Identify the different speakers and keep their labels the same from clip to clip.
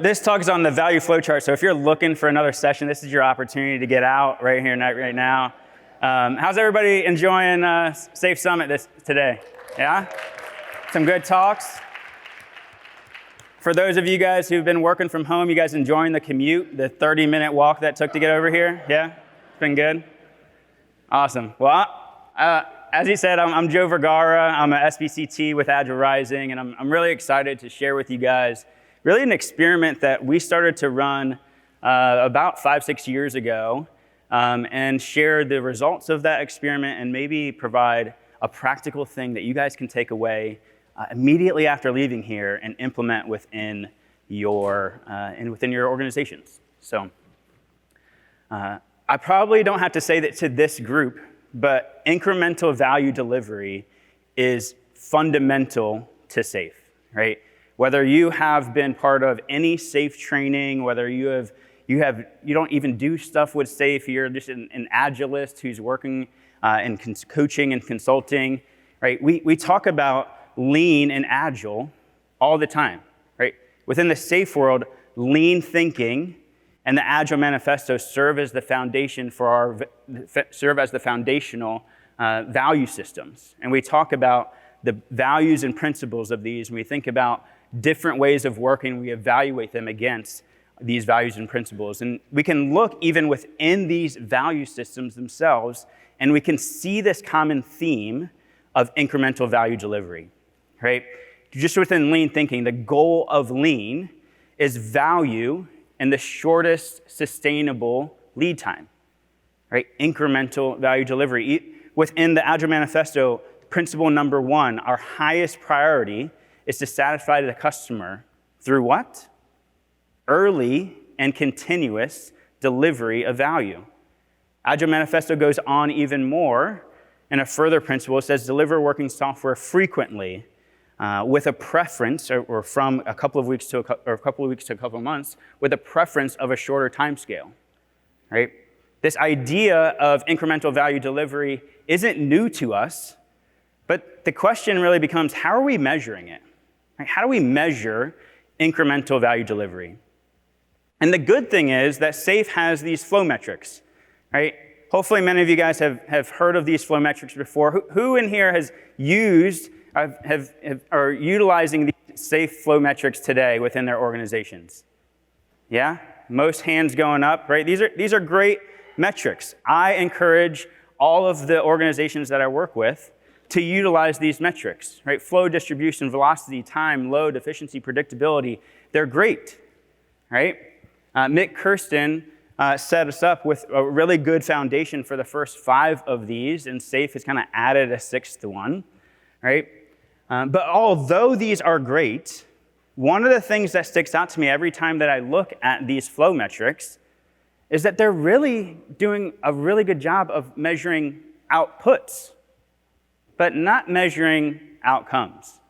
Speaker 1: This talk is on the value flow chart, so if you're looking for another session, this is your opportunity to get out right here, right now. How's everybody enjoying Safe Summit today? Yeah? Some good talks? For those of you guys who've been working from home, you guys enjoying the commute, the 30-minute walk that took to get over here? Yeah? It's been good? Awesome. Well, as he said, I'm Joe Vergara. I'm an SPCT with Agile Rising, and I'm really excited to share with you guys really an experiment that we started to run about 5-6 years ago, and share the results of that experiment and maybe provide a practical thing that you guys can take away immediately after leaving here and implement within your organizations. So I probably don't have to say that to this group, but incremental value delivery is fundamental to SAFe, right? Whether you have been part of any SAFe training, whether you don't even do stuff with SAFe, you're just an Agilist who's working in coaching and consulting, right? We talk about lean and Agile all the time, right? Within the SAFe world, lean thinking and the Agile manifesto serve as the foundation for foundational value systems. And we talk about the values and principles of these, and we think about different ways of working, we evaluate them against these values and principles. And we can look even within these value systems themselves, and we can see this common theme of incremental value delivery, right? Just within lean thinking, the goal of lean is value in the shortest sustainable lead time, right? Incremental value delivery. Within the Agile manifesto, principle number 1, our highest priority is to satisfy the customer through what? Early and continuous delivery of value. Agile Manifesto goes on even more, and a further principle says deliver working software frequently with a preference, or from a couple of weeks to a couple of months, with a preference of a shorter time scale, right? This idea of incremental value delivery isn't new to us, but the question really becomes, how are we measuring it? How do we measure incremental value delivery? And the good thing is that SAFe has these flow metrics, right? Hopefully many of you guys have heard of these flow metrics before. Who in here has used, are utilizing these SAFe flow metrics today within their organizations? Yeah? Most hands going up, right? These are great metrics. I encourage all of the organizations that I work with to utilize these metrics, right? Flow, distribution, velocity, time, load, efficiency, predictability. They're great, right? Mick Kirsten set us up with a really good foundation for the first 5 of these, and SAFe has kind of added a 6th one, right? But although these are great, one of the things that sticks out to me every time that I look at these flow metrics is that they're really doing a really good job of measuring outputs, but not measuring outcomes,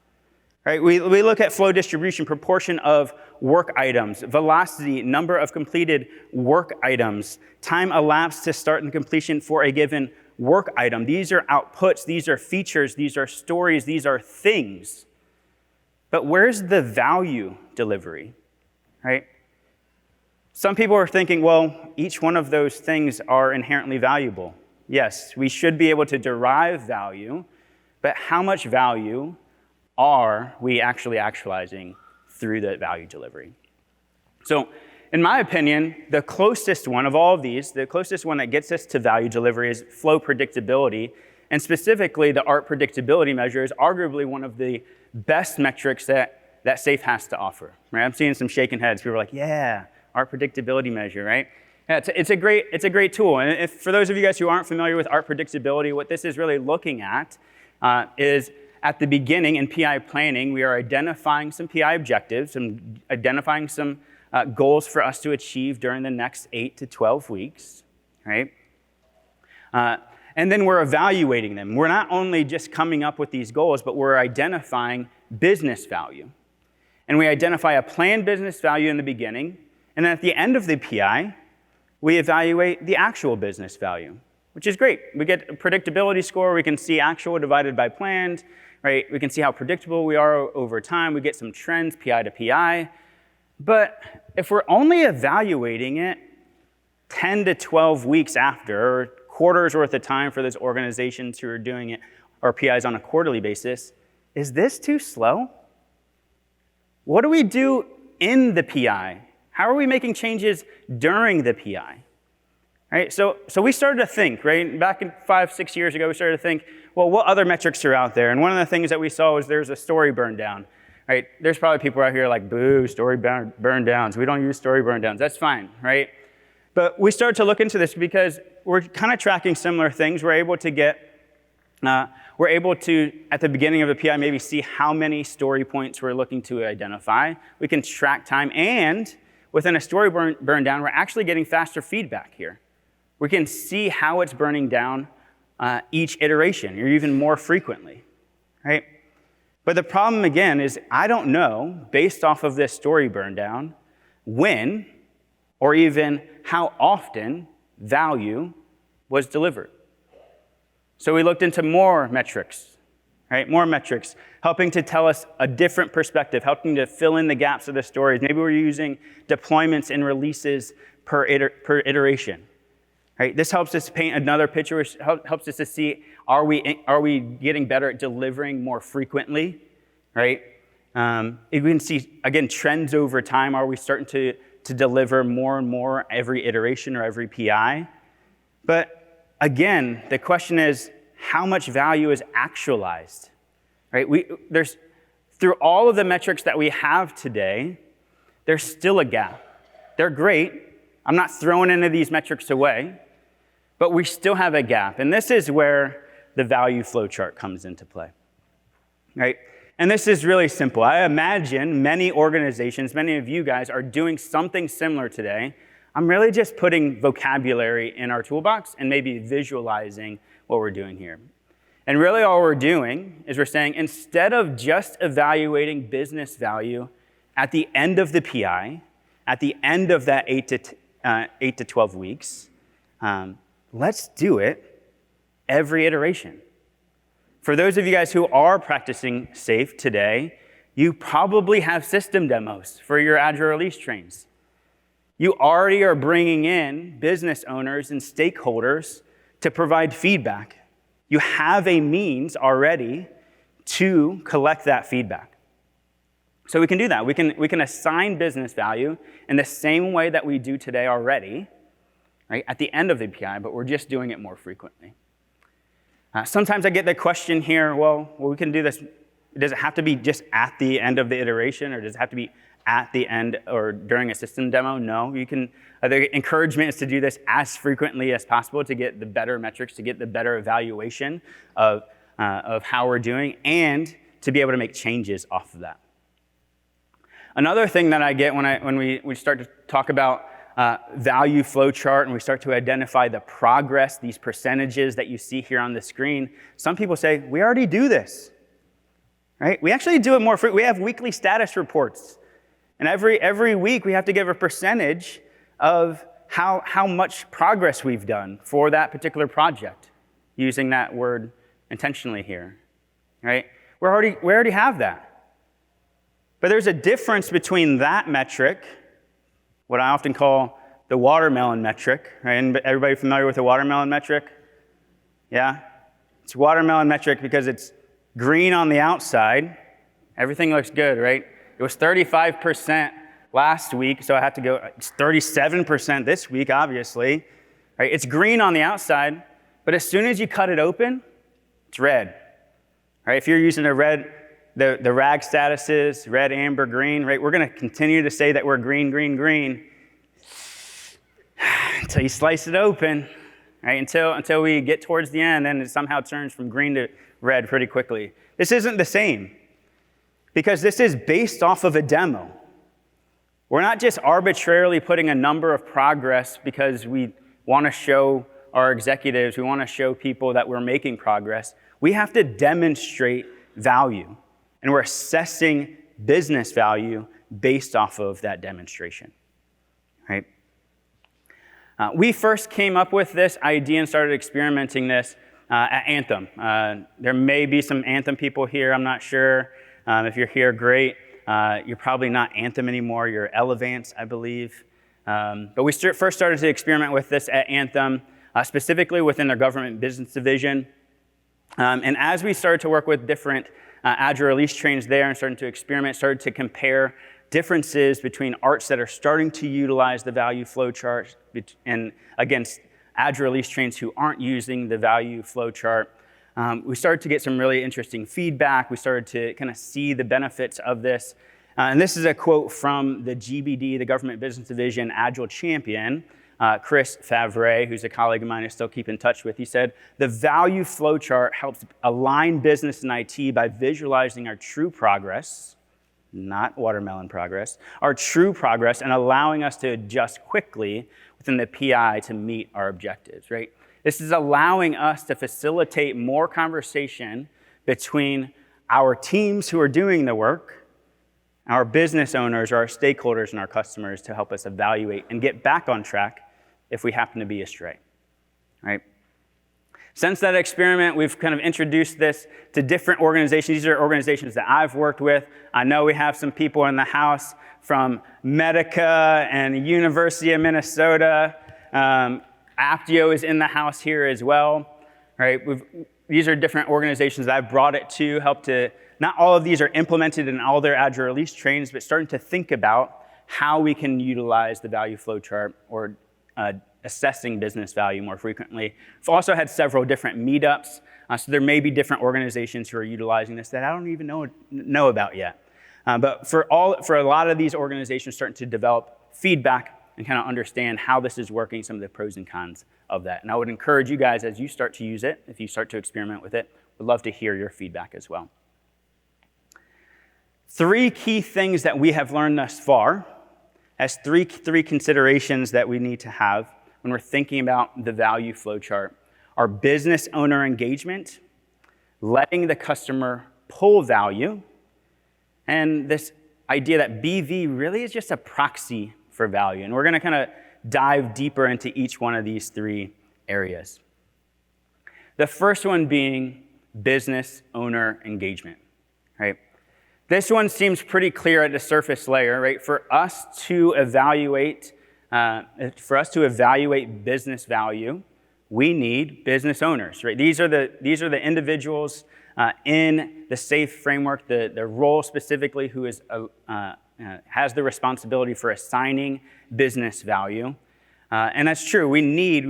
Speaker 1: right? We look at flow distribution, proportion of work items, velocity, number of completed work items, time elapsed to start and completion for a given work item. These are outputs, these are features, these are stories, these are things. But where's the value delivery, right? Some people are thinking, well, each one of those things are inherently valuable. Yes, we should be able to derive value, but how much value are we actually actualizing through the value delivery? So, in my opinion, the closest one of all of these, the closest one that gets us to value delivery is flow predictability, and specifically the ART predictability measure is arguably one of the best metrics that SAFe has to offer, right? I'm seeing some shaking heads. People are like, yeah, ART predictability measure, right? Yeah, it's a great tool. And if, for those of you guys who aren't familiar with ART predictability, what this is really looking at is at the beginning in PI planning, we are identifying some PI objectives and identifying some goals for us to achieve during the next 8 to 12 weeks, right? And then we're evaluating them. We're not only just coming up with these goals, but we're identifying business value. And we identify a planned business value in the beginning, and then at the end of the PI, we evaluate the actual business value, which is great. We get a predictability score. We can see actual divided by planned, right? We can see how predictable we are over time. We get some trends, PI to PI. But if we're only evaluating it 10 to 12 weeks after, or quarters worth of time for those organizations who are doing it, or PIs on a quarterly basis, is this too slow? What do we do in the PI? How are we making changes during the PI? Right? So we started to think, right? Back in 5-6 years ago, we started to think, well, what other metrics are out there? And one of the things that we saw was there's a story burn down. Right? There's probably people out here like, boo, story burn downs. We don't use story burn downs. That's fine, right? But we started to look into this because we're kind of tracking similar things. We're able to, at the beginning of the PI, maybe see how many story points we're looking to identify. We can track time, and within a story burn down, we're actually getting faster feedback here. We can see how it's burning down each iteration, or even more frequently, right? But the problem, again, is I don't know, based off of this story burn down, when or even how often value was delivered. So we looked into more metrics, right? More metrics, helping to tell us a different perspective, helping to fill in the gaps of the stories. Maybe we're using deployments and releases per iteration, right? This helps us paint another picture, which helps us to see, are we getting better at delivering more frequently, right? We can see, again, trends over time. Are we starting to deliver more and more every iteration or every PI? But again, the question is, how much value is actualized, right? Through all of the metrics that we have today, there's still a gap. They're great. I'm not throwing any of these metrics away, but we still have a gap. And this is where the value flow chart comes into play, right? And this is really simple. I imagine many organizations, many of you guys are doing something similar today. I'm really just putting vocabulary in our toolbox and maybe visualizing what we're doing here. And really all we're doing is we're saying, instead of just evaluating business value at the end of the PI, at the end of that 8 to 12 weeks, let's do it every iteration. For those of you guys who are practicing SAFe today, you probably have system demos for your Agile release trains. You already are bringing in business owners and stakeholders to provide feedback. You have a means already to collect that feedback. So we can do that. We can assign business value in the same way that we do today already, right, at the end of the PI, but we're just doing it more frequently. Sometimes I get the question here, well, we can do this. Does it have to be just at the end of the iteration, or does it have to be at the end or during a system demo? No, you can. The encouragement is to do this as frequently as possible to get the better metrics, to get the better evaluation of how we're doing, and to be able to make changes off of that. Another thing that I get when we start to talk about value flow chart and we start to identify the progress, these percentages that you see here on the screen, some people say, we already do this, right? We actually do it more frequently. We have weekly status reports. And every week we have to give a percentage of how much progress we've done for that particular project, using that word intentionally here, right? We already have that. But there's a difference between that metric, what I often call the watermelon metric, right? And everybody familiar with the watermelon metric? Yeah? It's watermelon metric because it's green on the outside. Everything looks good, right? It was 35% last week, so I have to go, it's 37% this week, obviously. Right? It's green on the outside, but as soon as you cut it open, it's red. Right? If you're using the RAG statuses, red, amber, green, right? We're going to continue to say that we're green, green, green until you slice it open, right? Until we get towards the end, and it somehow turns from green to red pretty quickly. This isn't the same because this is based off of a demo. We're not just arbitrarily putting a number of progress because we want to show our executives, we want to show people that we're making progress. We have to demonstrate value. And we're assessing business value based off of that demonstration, right? We first came up with this idea and started experimenting this at Anthem. There may be some Anthem people here, I'm not sure. If you're here, great. You're probably not Anthem anymore, you're Elevance, I believe. But we first started to experiment with this at Anthem, specifically within their government business division. And as we started to work with different Agile release trains there and started to experiment, started to compare differences between arts that are starting to utilize the value flow chart and against Agile release trains who aren't using the value flow chart. We started to get some really interesting feedback. We started to kind of see the benefits of this. And this is a quote from the GBD, the Government Business Division Agile Champion, Chris Favre, who's a colleague of mine I still keep in touch with. He said, "The value flowchart helps align business and IT by visualizing our true progress," not watermelon progress, "our true progress and allowing us to adjust quickly within the PI to meet our objectives," right? This is allowing us to facilitate more conversation between our teams who are doing the work, our business owners, our stakeholders, and our customers to help us evaluate and get back on track if we happen to be astray, right? Since that experiment, we've kind of introduced this to different organizations. These are organizations that I've worked with. I know we have some people in the house from Medica and the University of Minnesota. Aptio is in the house here as well, right? These are different organizations that I've brought it to, help to, not all of these are implemented in all their Agile release trains, but starting to think about how we can utilize the value flow chart or assessing business value more frequently. We've also had several different meetups, so there may be different organizations who are utilizing this that I don't even know about yet. But for a lot of these organizations starting to develop feedback and kind of understand how this is working, some of the pros and cons of that. And I would encourage you guys, as you start to use it, if you start to experiment with it, would love to hear your feedback as well. 3 key things that we have learned thus far as three considerations that we need to have when we're thinking about the value flow chart are business owner engagement, letting the customer pull value, and this idea that BV really is just a proxy for value. And we're going to kind of dive deeper into each one of these 3 areas. The first one being business owner engagement, right? This one seems pretty clear at the surface layer, right? For us to evaluate business value, we need business owners, right? These are the individuals in the SAFE framework, the role specifically who is has the responsibility for assigning business value, and that's true. We need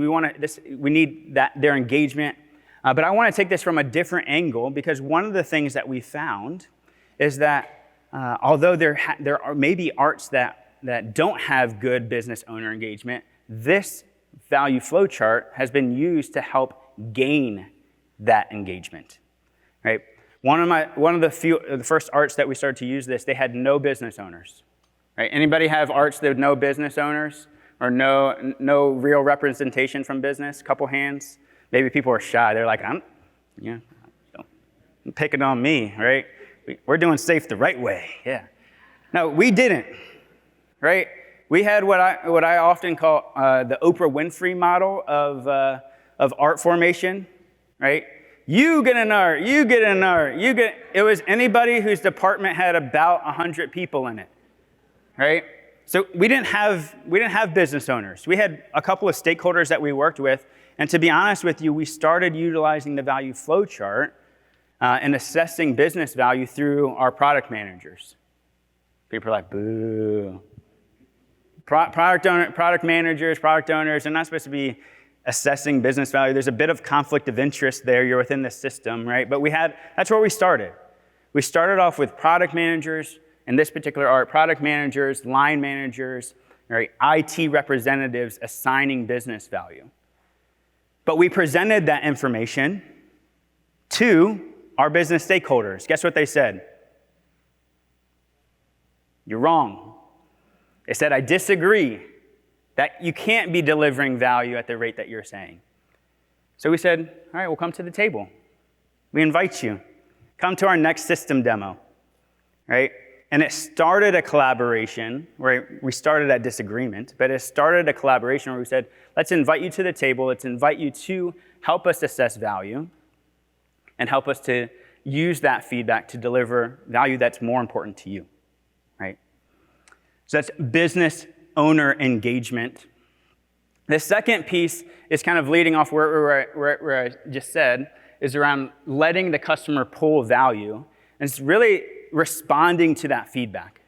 Speaker 1: their engagement, but I want to take this from a different angle because one of the things that we found is that although there are maybe arts that don't have good business owner engagement, this value flow chart has been used to help gain that engagement, right? One of the first arts that we started to use this, they had no business owners, right? Anybody have arts that have no business owners or no real representation from business? Couple hands. Maybe people are shy. They're like, I'm picking on me, right? We're doing SAFE the right way, yeah. No, we didn't, right? We had what I often call the Oprah Winfrey model of art formation, right? You get an art, you get an art, it was anybody whose department had about 100 people in it, right? So we didn't have business owners. We had a couple of stakeholders that we worked with, and to be honest with you, we started utilizing the value flow chart and assessing business value through our product managers. People are like, boo. Product managers, product owners, they're not supposed to be assessing business value. There's a bit of conflict of interest there. You're within the system, right? But that's where we started. We started off with product managers, in this particular art, product managers, line managers, right? IT representatives assigning business value. But we presented that information to our business stakeholders. Guess what they said? You're wrong. They said, I disagree that you can't be delivering value at the rate that you're saying. So we said, all right, we'll come to the table. We invite you. Come to our next system demo, right? And it started a collaboration where we started at disagreement, but it started a collaboration where we said, let's invite you to the table. Let's invite you to help us assess value and help us to use that feedback to deliver value that's more important to you, So that's business owner engagement. The second piece is kind of leading off where I just said, is around letting the customer pull value. And it's really responding to that feedback.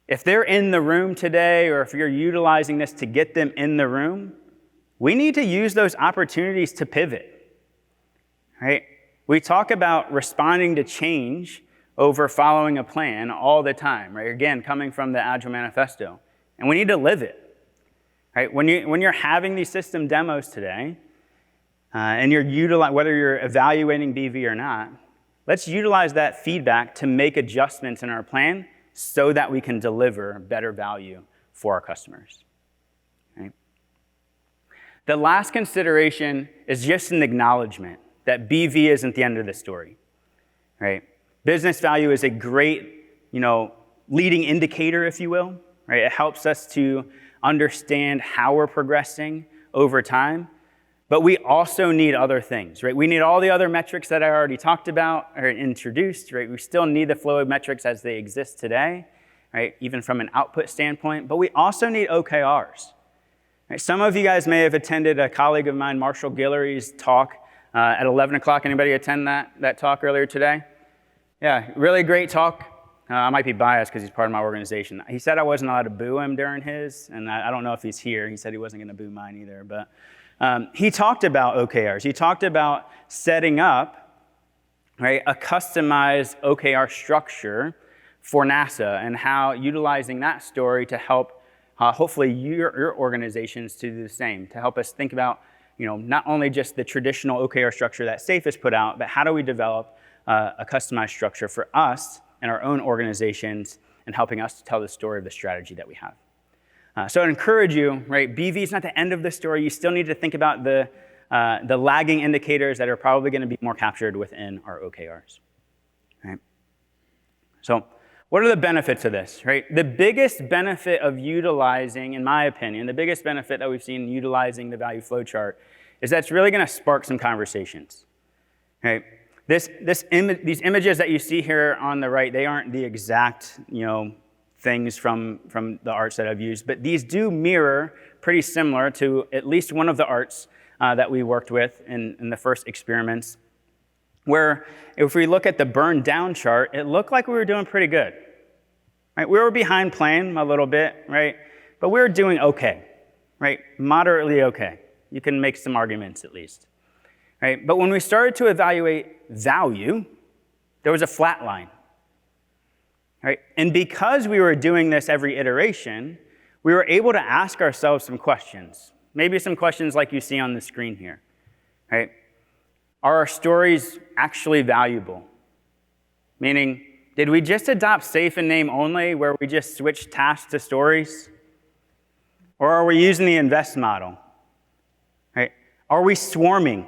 Speaker 1: If they're in the room today, or if you're utilizing this to get them in the room, we need to use those opportunities to pivot, right? We talk about responding to change over following a plan all the time, right? Again, coming from the Agile Manifesto. And we need to live it, right? When you're having these system demos today, and whether you're evaluating BV or not, let's utilize that feedback to make adjustments in our plan so that we can deliver better value for our customers. Right? The last consideration is just an acknowledgement that BV isn't the end of the story. Right? Business value is a great, leading indicator, if you will. Right? It helps us to understand how we're progressing over time. But we also need other things, right? We need all the other metrics that I already talked about or introduced, right? We still need the flow metrics as they exist today, right? Even from an output standpoint, but we also need OKRs. Right? Some of you guys may have attended a colleague of mine, Marshall Guillory's talk at 11 o'clock. Anybody attend that talk earlier today? Yeah, really great talk. I might be biased because he's part of my organization. He said I wasn't allowed to boo him during his, and I don't know if he's here. He said he wasn't going to boo mine either, but he talked about OKRs. He talked about setting up, right, a customized OKR structure for NASA and how utilizing that story to help hopefully your organizations to do the same, to help us think about, not only just the traditional OKR structure that SAFE has put out, but how do we develop a customized structure for us and our own organizations and helping us to tell the story of the strategy that we have. So I'd encourage you, right, BV is not the end of the story. You still need to think about the lagging indicators that are probably going to be more captured within our OKRs. Right? So what are the benefits of this, right? The biggest benefit of utilizing, in my opinion, the biggest benefit that we've seen utilizing the value flow chart is that it's really going to spark some conversations. Right? These images that you see here on the right, they aren't the exact, things from the arts that I've used, but these do mirror pretty similar to at least one of the arts that we worked with in the first experiments, where if we look at the burn down chart, it looked like we were doing pretty good. Right? We were behind plan a little bit, right? But we were doing okay, right? Moderately okay. You can make some arguments at least. Right? But when we started to evaluate value, there was a flat line. Right? And because we were doing this every iteration, we were able to ask ourselves some questions. Maybe some questions like you see on the screen here. Right? Are our stories actually valuable? Meaning, did we just adopt safe and name only, where we just switch tasks to stories? Or are we using the invest model? Right? Are we swarming?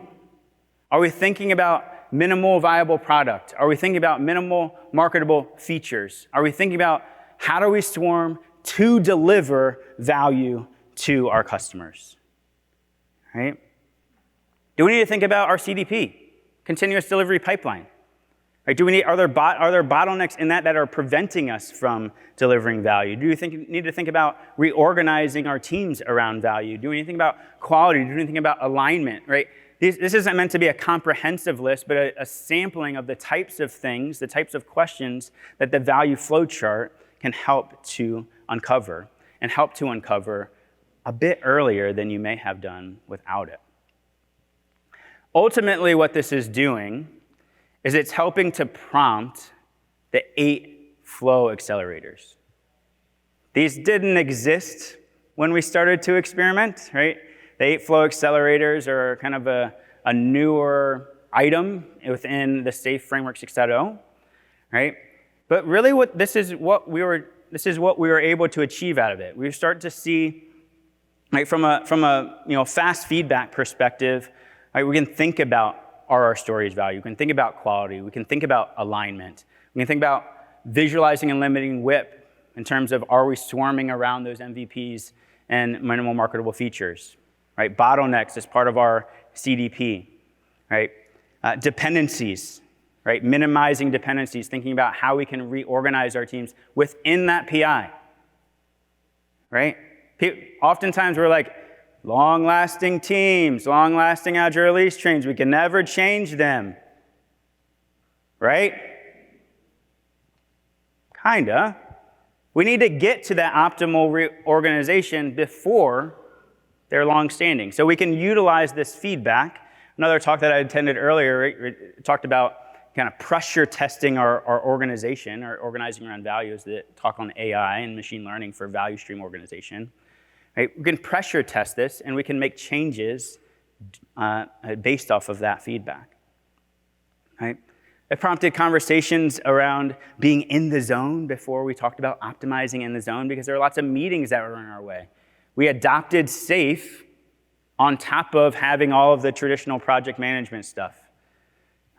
Speaker 1: Are we thinking about minimal viable product? Are we thinking about minimal marketable features? Are we thinking about how do we swarm to deliver value to our customers? Right? Do we need to think about our CDP, continuous delivery pipeline? Right? Are there bottlenecks in that are preventing us from delivering value? Do we need to think about reorganizing our teams around value? Do we need to think about quality? Do we need to think about alignment? Right? This isn't meant to be a comprehensive list, but a sampling of the types of things, the types of questions that the value flow chart can help to uncover, and help to uncover a bit earlier than you may have done without it. Ultimately, what this is doing is it's helping to prompt the 8 flow accelerators. These didn't exist when we started to experiment, right? The 8 flow accelerators are kind of a newer item within the SAFE Framework 6.0, right? But really, this is what we were able to achieve out of it. We start to see, right, from a fast feedback perspective, right, we can think about are our stories value? We can think about quality. We can think about alignment. We can think about visualizing and limiting WIP in terms of are we swarming around those MVPs and minimal marketable features. Right? Bottlenecks as part of our CDP, right? Dependencies, right? Minimizing dependencies, thinking about how we can reorganize our teams within that PI, right? Oftentimes we're like, long-lasting teams, long-lasting Agile release trains, we can never change them, right? Kinda. We need to get to that optimal reorganization before they're long-standing. So we can utilize this feedback. Another talk that I attended earlier talked about kind of pressure testing our organization, or organizing around values, the talk on AI and machine learning for value stream organization. Right? We can pressure test this, and we can make changes based off of that feedback. Right? It prompted conversations around being in the zone before we talked about optimizing in the zone, because there were lots of meetings that were in our way. We adopted SAFe on top of having all of the traditional project management stuff.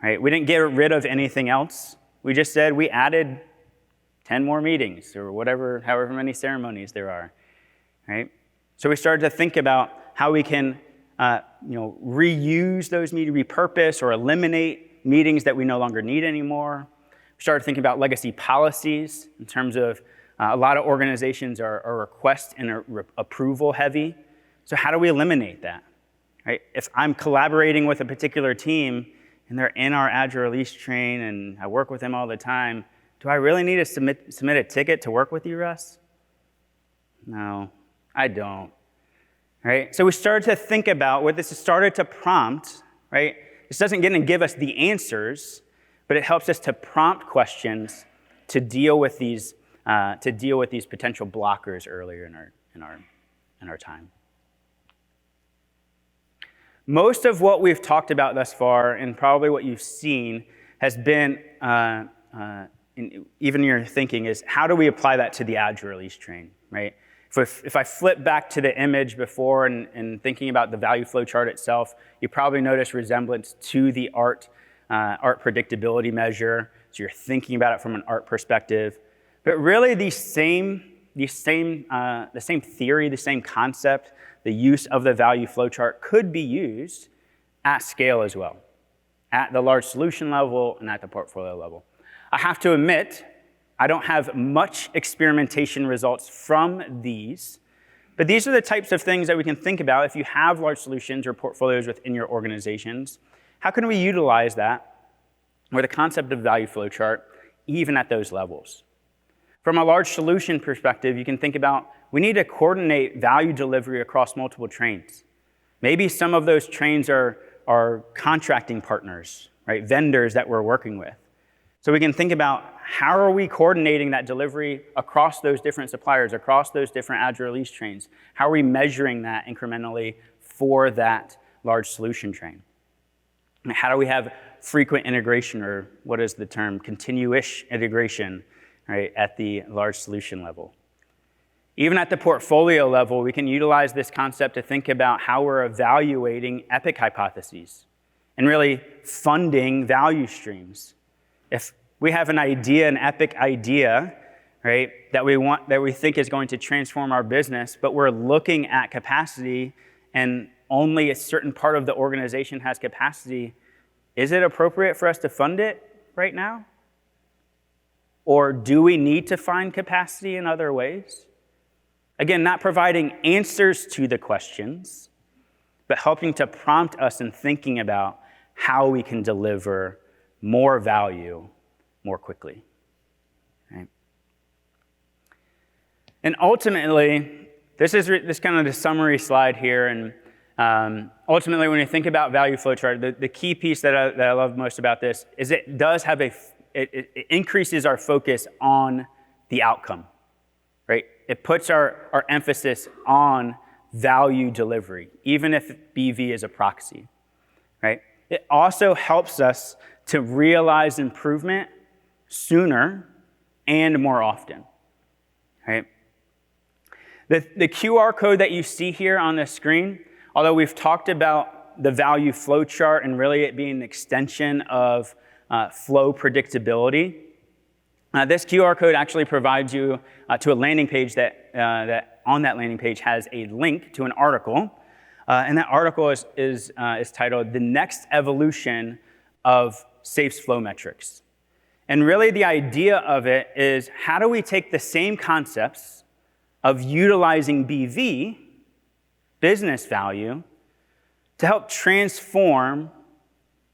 Speaker 1: Right? We didn't get rid of anything else. We just said we added 10 more meetings, or however many ceremonies there are. Right? So we started to think about how we can reuse those meetings, repurpose or eliminate meetings that we no longer need anymore. We started thinking about legacy policies in terms of a lot of organizations are request and approval heavy. So how do we eliminate that? Right? If I'm collaborating with a particular team and they're in our Agile release train and I work with them all the time, do I really need to submit a ticket to work with you, Russ? No, I don't. Right? So we started to think about what this has started to prompt, right? This doesn't give us the answers, but it helps us to prompt questions to deal with these potential blockers earlier in our time. Most of what we've talked about thus far, and probably what you've seen, has been, even in your thinking, is how do we apply that to the Agile release train, right? If I flip back to the image before and thinking about the value flow chart itself, you probably notice resemblance to the ART predictability measure. So you're thinking about it from an ART perspective. But really the same theory, the same concept, the use of the value flow chart could be used at scale as well, at the large solution level and at the portfolio level. I have to admit, I don't have much experimentation results from these, but these are the types of things that we can think about if you have large solutions or portfolios within your organizations. How can we utilize that, or the concept of value flow chart, even at those levels? From a large solution perspective, you can think about, we need to coordinate value delivery across multiple trains. Maybe some of those trains are contracting partners, right? Vendors that we're working with. So we can think about, how are we coordinating that delivery across those different suppliers, across those different Agile release trains? How are we measuring that incrementally for that large solution train? And how do we have frequent integration, or what is the term, continuous integration, right, at the large solution level? Even at the portfolio level, we can utilize this concept to think about how we're evaluating epic hypotheses and really funding value streams. If we have an idea, an epic idea, right, that we think is going to transform our business, but we're looking at capacity and only a certain part of the organization has capacity, is it appropriate for us to fund it right now? Or do we need to find capacity in other ways? Again, not providing answers to the questions, but helping to prompt us in thinking about how we can deliver more value more quickly. Right? And ultimately, this is kind of the summary slide here. And ultimately, when you think about value flow chart, the key piece that I love most about this is it does have it increases our focus on the outcome. Right? It puts our emphasis on value delivery, even if BV is a proxy. Right? It also helps us to realize improvement sooner and more often. Right? The QR code that you see here on the screen, although we've talked about the value flow chart and really it being an extension of flow predictability, this QR code actually provides you to a landing page that on that landing page has a link to an article. And that article is titled "The Next Evolution of SAFE's flow metrics. And really the idea of it is, how do we take the same concepts of utilizing BV, business value, to help transform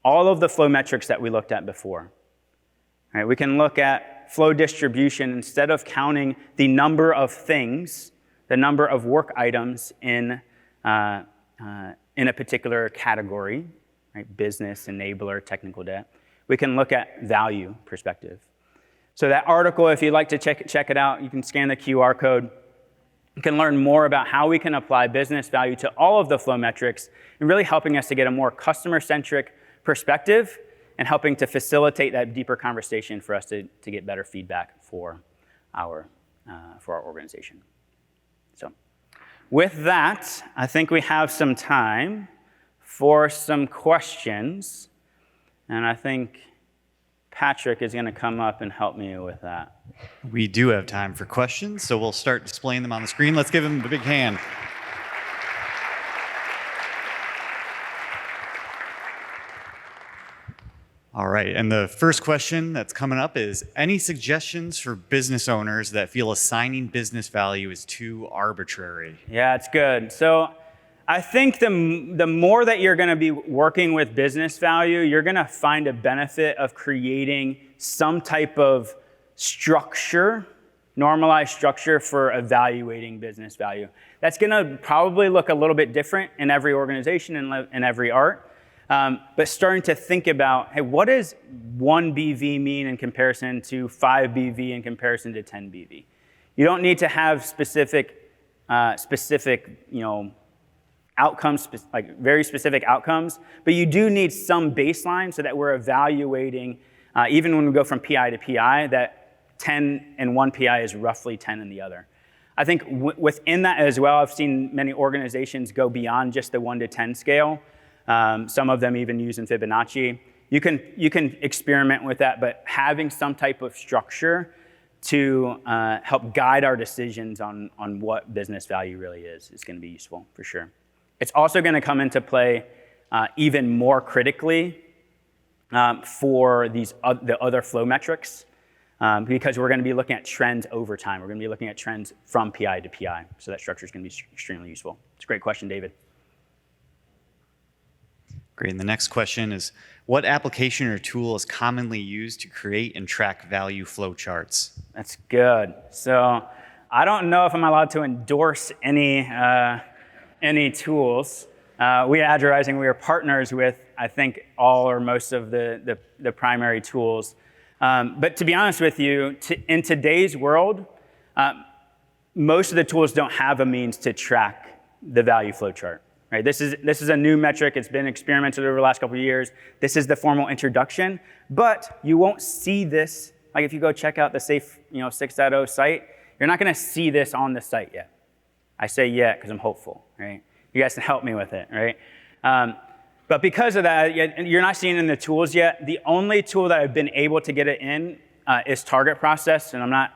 Speaker 1: all of the flow metrics that we looked at before? Right, we can look at flow distribution. Instead of counting the number of things, the number of work items in a particular category, right, business, enabler, technical debt, we can look at value perspective. So that article, if you'd like to check it out, you can scan the QR code. You can learn more about how we can apply business value to all of the flow metrics and really helping us to get a more customer-centric perspective and helping to facilitate that deeper conversation for us to get better feedback for our organization. So with that, I think we have some time for some questions. And I think Patrick is going to come up and help me with that.
Speaker 2: We do have time for questions, so we'll start displaying them on the screen. Let's give him a big hand. All right, and the first question that's coming up is, any suggestions for business owners that feel assigning business value is too arbitrary?
Speaker 1: Yeah, it's good. So I think the more that you're going to be working with business value, you're going to find a benefit of creating some type of structure, normalized structure for evaluating business value. That's going to probably look a little bit different in every organization and in every art. But starting to think about, hey, what does 1 BV mean in comparison to 5 BV in comparison to 10 BV? You don't need to have specific, outcomes, like very specific outcomes, but you do need some baseline so that we're evaluating, even when we go from PI to PI, that 10 in one PI is roughly 10 in the other. I think within that as well, I've seen many organizations go beyond just the 1 to 10 scale. Some of them even using Fibonacci. You can experiment with that, but having some type of structure to help guide our decisions on what business value really is going to be useful for sure. It's also going to come into play even more critically for the other flow metrics because we're going to be looking at trends over time. We're going to be looking at trends from PI to PI. So that structure is going to be extremely useful. It's a great question, David.
Speaker 2: Great. And the next question is, what application or tool is commonly used to create and track value flow charts?
Speaker 1: That's good. So I don't know if I'm allowed to endorse any tools. We at Agile Rising, we are partners with, I think, all or most of the primary tools. But to be honest with you, in today's world, most of the tools don't have a means to track the value flow chart. Right? This is a new metric. It's been experimented over the last couple of years. This is the formal introduction, but you won't see this. Like if you go check out the SAFE 6.0 site, you're not going to see this on the site yet. I say yet because I'm hopeful. Right? You guys can help me with it. Right? But because of that, you're not seeing it in the tools yet. The only tool that I've been able to get it in is target process, and I'm not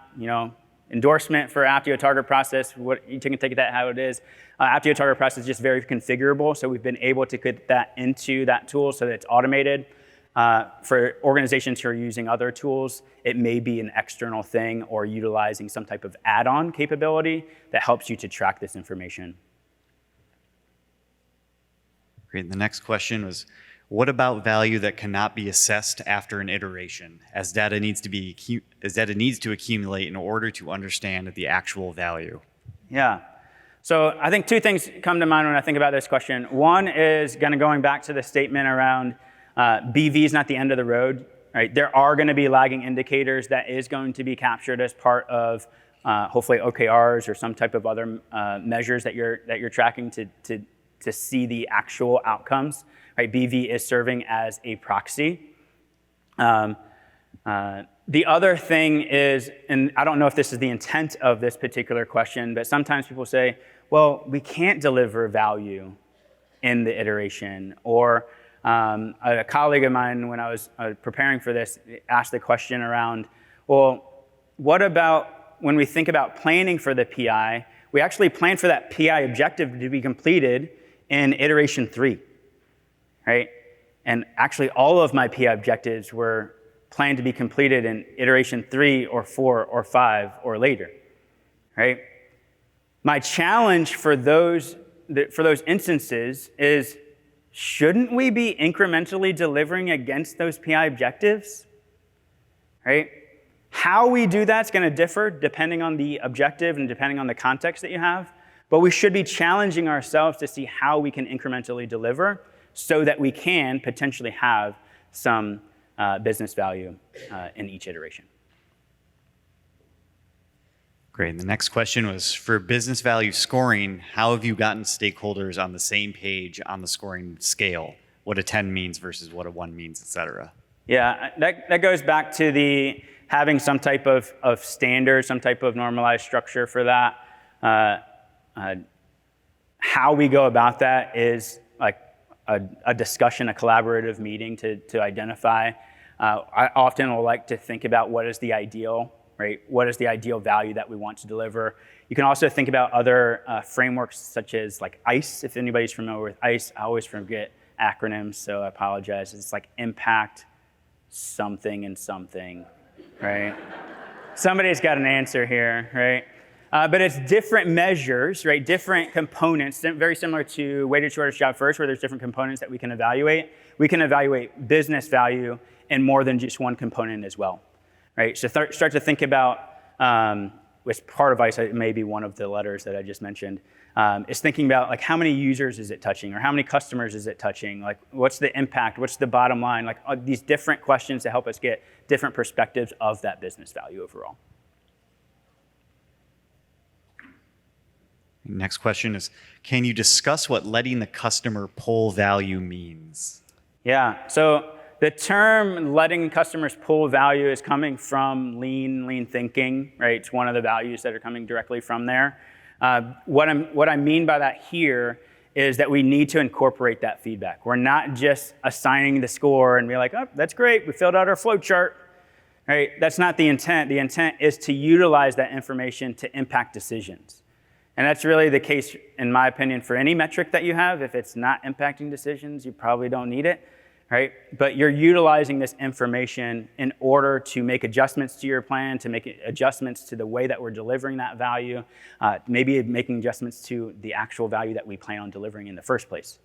Speaker 1: endorsement for Aptio target process. You can take that how it is. Aptio target process is just very configurable, so we've been able to get that into that tool so that it's automated. For organizations who are using other tools, it may be an external thing or utilizing some type of add-on capability that helps you to track this information.
Speaker 2: Great. And the next question was, what about value that cannot be assessed after an iteration, as data needs to accumulate in order to understand the actual value?
Speaker 1: Yeah. So I think two things come to mind when I think about this question. One is going back to the statement around BV is not the end of the road. Right? There are going to be lagging indicators that is going to be captured as part of hopefully OKRs or some type of other measures that you're tracking to see the actual outcomes. Right? BV is serving as a proxy. The other thing is, and I don't know if this is the intent of this particular question, but sometimes people say, well, we can't deliver value in the iteration. Or a colleague of mine, when I was preparing for this, asked the question around, well, what about when we think about planning for the PI, we actually plan for that PI objective to be completed in iteration 3, right? And actually, all of my PI objectives were planned to be completed in iteration 3 or 4 or 5 or later, right? My challenge for those instances is, shouldn't we be incrementally delivering against those PI objectives, right? How we do that's going to differ depending on the objective and depending on the context that you have, but we should be challenging ourselves to see how we can incrementally deliver so that we can potentially have some business value in each iteration.
Speaker 2: Great. And the next question was, for business value scoring, how have you gotten stakeholders on the same page on the scoring scale? What a 10 means versus what a 1 means, et cetera.
Speaker 1: Yeah, that goes back to the having some type of standard, some type of normalized structure for that. How we go about that is like a discussion, a collaborative meeting to identify. I often will like to think about what is the ideal, right? What is the ideal value that we want to deliver? You can also think about other frameworks such as like ICE. If anybody's familiar with ICE, I always forget acronyms, so I apologize. It's like impact, something, and something, right? Somebody's got an answer here, right? But it's different measures, right? Different components, very similar to weighted shortest job first, where there's different components that we can evaluate. We can evaluate business value in more than just one component as well, right? So start to think about, which part of ICE may be one of the letters that I just mentioned, is thinking about like how many users is it touching, or how many customers is it touching? Like what's the impact? What's the bottom line? Like these different questions to help us get different perspectives of that business value overall.
Speaker 2: Next question is, can you discuss what letting the customer pull value means?
Speaker 1: Yeah, so the term letting customers pull value is coming from lean thinking, right? It's one of the values that are coming directly from there. What I mean by that here is that we need to incorporate that feedback. We're not just assigning the score and be like, oh, that's great, we filled out our flow chart, right? That's not the intent. The intent is to utilize that information to impact decisions. And that's really the case, in my opinion, for any metric that you have. If it's not impacting decisions, you probably don't need it, right? But you're utilizing this information in order to make adjustments to your plan, to make adjustments to the way that we're delivering that value, maybe making adjustments to the actual value that we plan on delivering in the first place.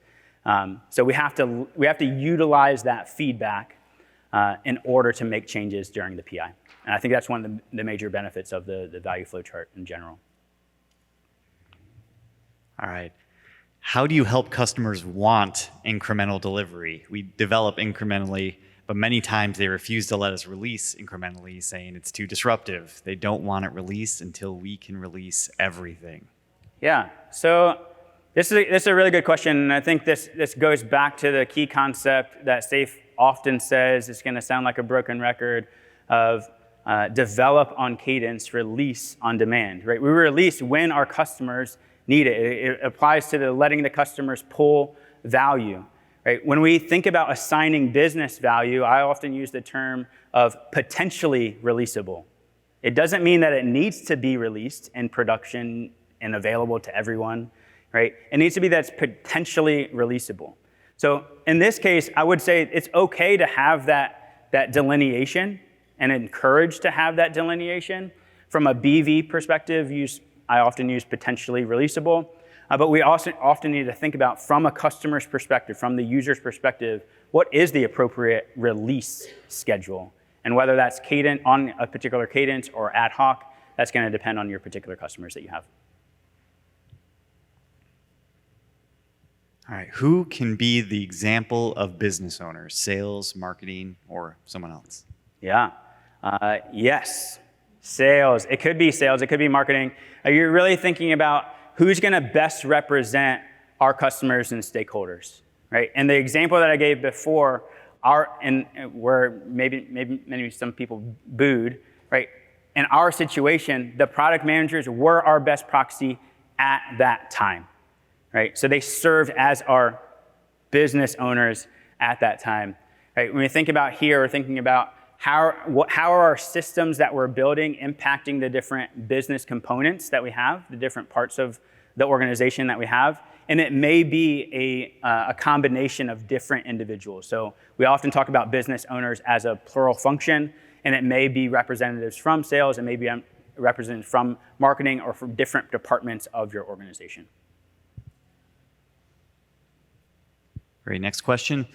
Speaker 1: So we have to utilize that feedback in order to make changes during the PI. And I think that's one of the major benefits of the value flow chart in general.
Speaker 2: All right. How do you help customers want incremental delivery? We develop incrementally, but many times they refuse to let us release incrementally, saying it's too disruptive. They don't want it released until we can release everything.
Speaker 1: Yeah, so this is a really good question, and I think this goes back to the key concept that SAFe often says. It's going to sound like a broken record of develop on cadence, release on demand, right? We release when our customers need it. It applies to the letting the customers pull value, right? When we think about assigning business value, I often use the term of potentially releasable. It doesn't mean that it needs to be released in production and available to everyone, right? It needs to be that's potentially releasable. So in this case, I would say it's okay to have that delineation and encourage to have that delineation. From a BV perspective, I often use potentially releasable, but we also often need to think about, from a customer's perspective, from the user's perspective, what is the appropriate release schedule? And whether that's cadent on a particular cadence or ad hoc, that's going to depend on your particular customers that you have.
Speaker 2: All right, who can be the example of business owners, sales, marketing, or someone else?
Speaker 1: Yeah, yes. Sales, it could be sales, it could be marketing. You're really thinking about who's going to best represent our customers and stakeholders, right? And the example that I gave before, where maybe some people booed, right? In our situation, the product managers were our best proxy at that time, right? So they served as our business owners at that time, right? When we think about here, we're thinking about how are our systems that we're building impacting the different business components that we have, the different parts of the organization that we have. And it may be a combination of different individuals. So we often talk about business owners as a plural function, and it may be representatives from sales, and maybe representatives from marketing or from different departments of your organization.
Speaker 2: Great, next question.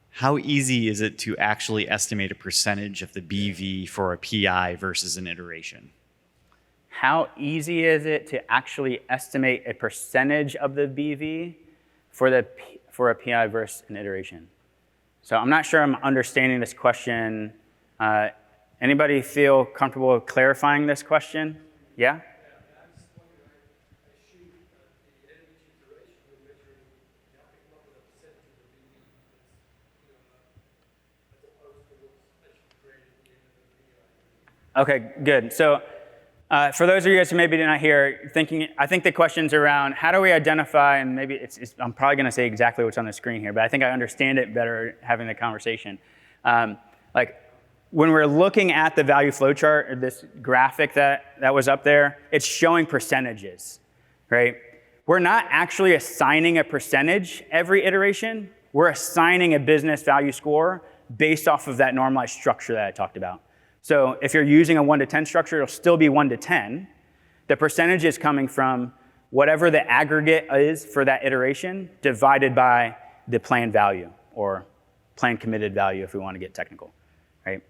Speaker 2: How easy is it to actually estimate a percentage of the BV for a PI versus an iteration?
Speaker 1: How easy is it to actually estimate a percentage of the BV for a PI versus an iteration? So I'm not sure I'm understanding this question. Anybody feel comfortable clarifying this question? Yeah? Okay, good. So for those of you guys who maybe did not hear, I think the question's around how do we identify, and maybe I'm probably going to say exactly what's on the screen here, but I think I understand it better having the conversation. Like when we're looking at the value flow chart, or this graphic that was up there, it's showing percentages, right? We're not actually assigning a percentage every iteration. We're assigning a business value score based off of that normalized structure that I talked about. So if you're using a 1 to 10 structure, it'll still be 1 to 10. The percentage is coming from whatever the aggregate is for that iteration divided by the planned value, or planned committed value if we want to get technical, right?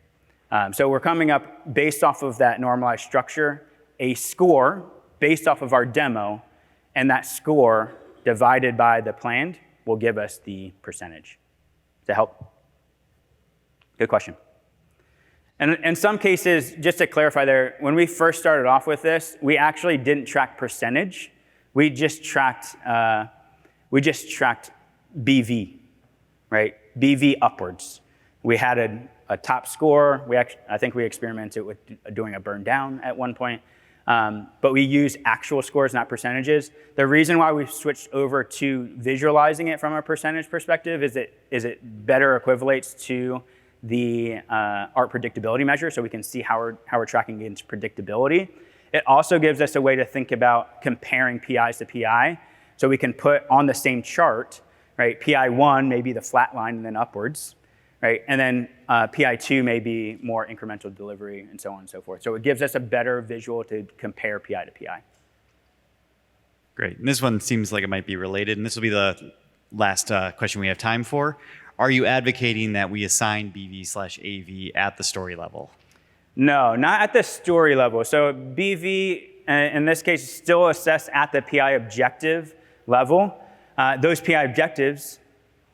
Speaker 1: So we're coming up based off of that normalized structure, a score based off of our demo, and that score divided by the planned will give us the percentage. Does that help? Good question. And in some cases, just to clarify there, when we first started off with this, we actually didn't track percentage. We just tracked BV, right? BV upwards. We had a top score. I think we experimented with doing a burn down at one point. But we use actual scores, not percentages. The reason why we switched over to visualizing it from a percentage perspective is it better equivalates to the ART predictability measure, so we can see how we're tracking against predictability. It also gives us a way to think about comparing PIs to PI, so we can put on the same chart, right? PI1 may be the flat line and then upwards, right? And then PI2 may be more incremental delivery and so on and so forth. So it gives us a better visual to compare PI to PI.
Speaker 2: Great. And this one seems like it might be related, and this will be the last question we have time for. Are you advocating that we assign BV/AV at the story level?
Speaker 1: No, not at the story level. So BV, in this case, is still assessed at the PI objective level. Those PI objectives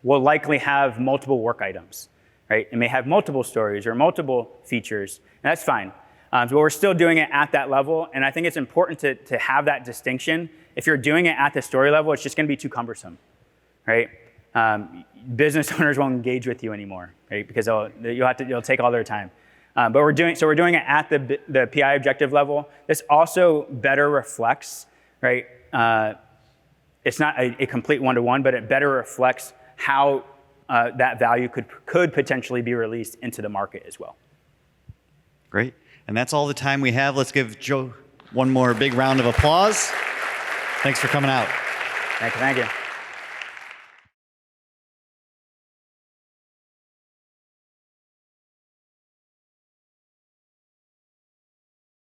Speaker 1: will likely have multiple work items, right? It may have multiple stories or multiple features, and that's fine. But we're still doing it at that level, and I think it's important to have that distinction. If you're doing it at the story level, it's just going to be too cumbersome, right? Business owners won't engage with you anymore, right? Because you'll take all their time. But we're doing it at the PI objective level. This also better reflects, right? It's not a complete one-to-one, but it better reflects how that value could potentially be released into the market as well.
Speaker 2: Great, and that's all the time we have. Let's give Joe one more big round of applause. Thanks for coming out.
Speaker 1: Thank you.